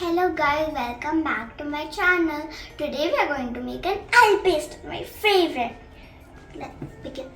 Hello guys, welcome back to my channel. Today we are going to make an oil paste, my favorite. Let's begin.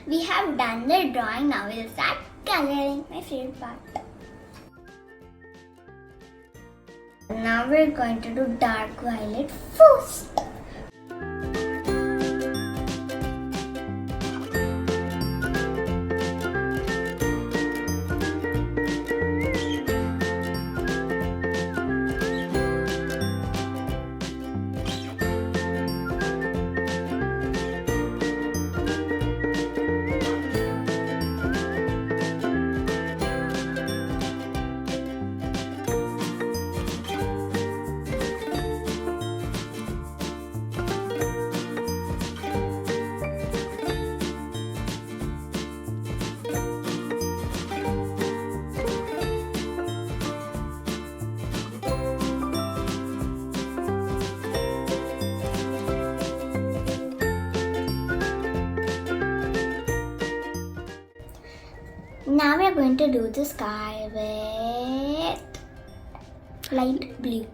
We have done the drawing, now we'll start coloring, my favorite part. Now we're going to do dark violet first. Now we are going to do the sky with light blue.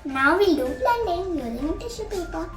Now we'll do blending using a tissue paper.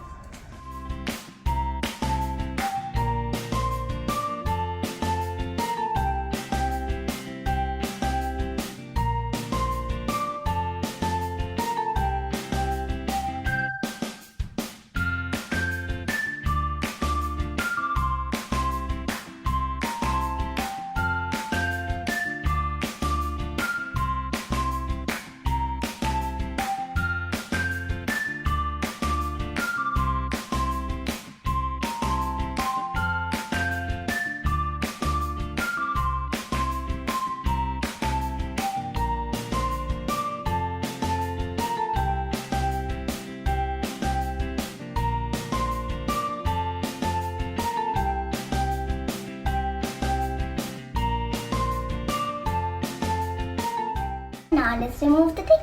Now let's remove the tape.